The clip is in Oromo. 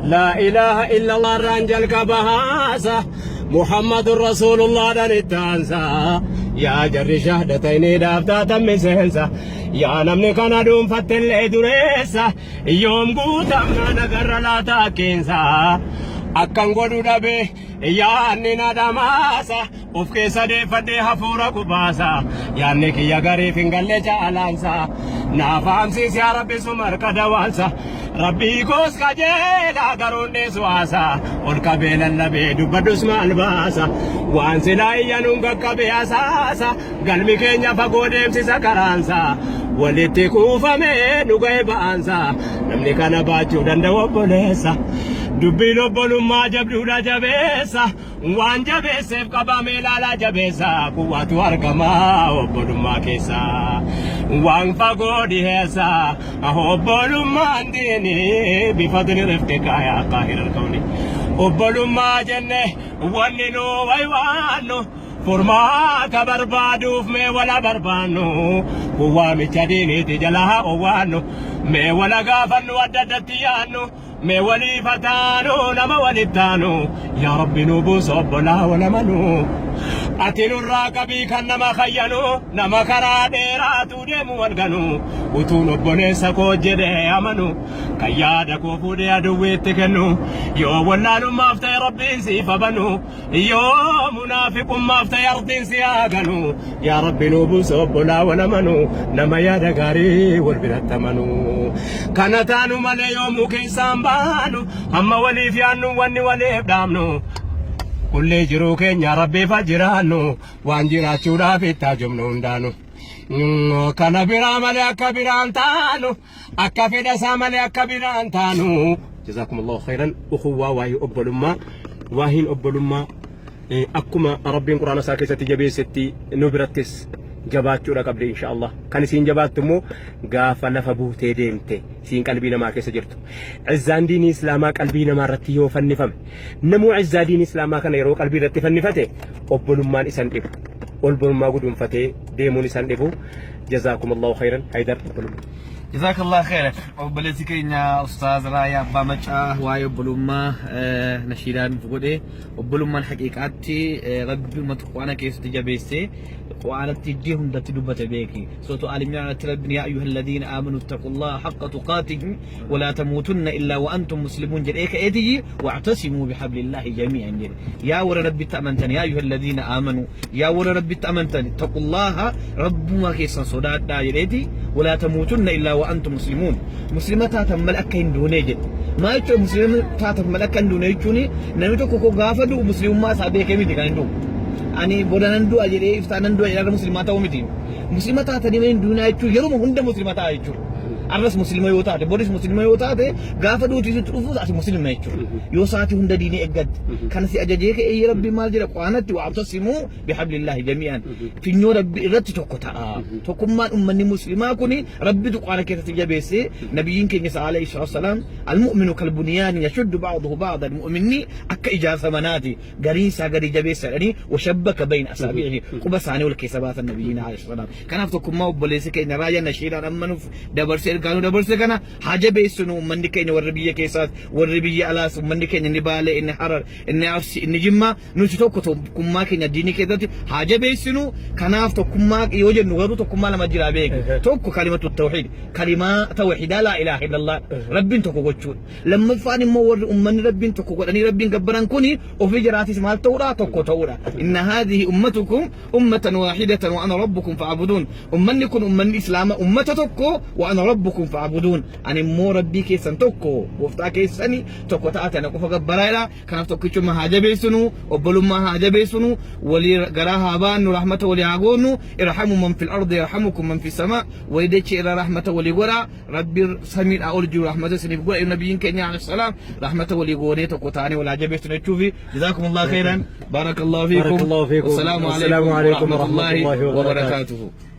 لا إله إلا الله رانجل كبهاسة محمد رسول الله دنيتانسا يا جر شهدتين دافتا تمسنسا يا نمني كان دوم فتل دريسا يوم قوتمنا نقر لا تاكينسا أكن قدو دبي يا نينا دماسا وفكي سدي فدي حفورا كباسا يا نيكي يا غريب انقل جالانسا نافام سيس يا ربي سمر كدوانسا ربي كوس كجيلا قرون نسواسا والكبيل النبي دبدوس مالباسا وانسلا ينونك كبي أساسا قلبي كينيا فقوديم سيسا كرانسا ولتي كوفا مينو غيبانسا نمني كان باتيو دندو بوليسا dubbi lobbolummaa jabduudha jabeessa waan jabeesseef qabamee ilaalaa jabeessa kuwaatu argamaa obbolummaa keessa waan fagoo dhiheessa obbolummaan diini bifadni rifte kaayaa qaahira alqawli obbolummaa jenne wanni nu waywaannu furmaata barbaaduuf mee wala barbaannu kuwaamicha diiniiti jalaa owaannu mee wala gaafannu adda addatti yaannu me wali fatano nama walittano ya rabbi nubus obbola wala manu atilu raqabi kan nama khayyanu nama kara dheeratu demu walganu utun obbonesa ko jede amanu kayyada ko fude aduwete kennu yo wallalu mafta rabbi sifabanu yo munafiqum mafta yardin siyaganu ya rabbi nubus obbola wala manu nama yada gari wal biratamanu kanatanu male yomu kisamba amma wali fi annu wanni wali ibdamnu kulli jiru kenya rabbi fajiranu wanjira chuda fitta jumnu ndanu kana bira male akabirantanu akafida samale akabirantanu jazakumullahu khairan ukhuwa wa yu'abbalumma wahin abbalumma akuma rabbin qur'ana sakisati jabesetti nubratis jabaachuu dha qabde inshallah kan isin jabaattumo gaafa lafa buutee deemte siin qalbii namaa keessa jirtu izzaan diin islaamaa qalbii namaa irratti yoo fannifame namu izzaa diin islaamaa kana yeroo qalbii irratti fannifate obbolummaan isan dhibu obbolummaa gudunfatee deemuun isan dhibu jazakumullahu khairan haydar جزاك الله خير وبلتي كينيا استاذ رايا بامچا واي بلوما نشيدان فغودي وبلوما حقيقتي ربي متقوانا كيس تجابيسي وانا تديهم دتدبت بيكي صوت عالمنا ربنا يا ايها الذين امنوا اتقوا الله حق تقاته ولا تموتن الا وانتم مسلمون جريك ايدي واعتصموا بحبل الله جميعا جري يا ور ربي تامنتن يا ايها الذين امنوا يا ور ربي تامنتن اتقوا الله ربما كيس صداد دايرتي ولا تموتن الا وانتم مسلمون مسلمات تملكين دونيج ما يچو مسلمات تملكن دونيچوني نميتو كوكو غافدو مسلم ما سابي كيميتي كاندو اني بودانندو اجري افتانندو اجرا مسلمات ومتي مسلمات تنيمين دونايچو يروم هند مسلمات ايچو arras muslima yoo taate boris muslima yoo taate gaafa duuti dhufu ati muslima jechuudha yoo saati hunda diinii eggad kan si ajajee kee ey rabbi maal jira qaanatti wa'tasimu bihablillahi jami'an finnoo rabbi irratti tokko ta'a tokkummaan ummanni muslimaa kuni rabbi qaana keessatti jabeesse nabiyyin keenya alayhi wasallam almu'minu kalbunyan yashuddu ba'dahu ba'dan mu'minni akka ijaasa manaati gariisa gari jabeessa dhani washabbaka bayna asabihi qubasaani wal kisabata nabiyina alayhi wasallam kanaaf tokkummaa obboleessi keenya raayyaa nashiidaan ammanuuf dabarse كانوا دبرس كنا حاجة بيسنو من دكين والربية كيسات والربية ألاس من دكين نبالة إن حرر إن عفسي إن جمّا نشتو كتب كم كنا ديني كذا حاجة بيسنو كناف تو كم يوجد نغرو تو كم لما جرا بيك توك كلمة التوحيد كلمة توحيد لا إله إلا الله رب توكو وجود لما فاني مور من رب توكو أني رب جبران كوني وفي جراتي اسمها التوراة توكو توراة إن هذه أمتكم أمة واحدة وأنا ربكم فاعبدون أمنكم أمن الإسلام أمة توكو وأنا ربكم فاعبدون أنا مو ربي كيسن توكو وفتا كيسني توكو تأتي أنا كوفا قبرايلا كانت توكيشو ما حاجة بيسنو وبلو ما حاجة بيسنو ولي قراها بان رحمة ولي عقونو ارحموا من في الأرض يرحمكم من في السماء ويديش إلى رحمة ولي قرى ربي سمين أولجو رحمة سني بقول النبيين كينيا عليه السلام رحمة ولي قرى توكو تاني ولا عجب بيسنو تشوفي جزاكم الله خيرا بارك الله فيكم والسلام عليكم ورحمة الله وبركاته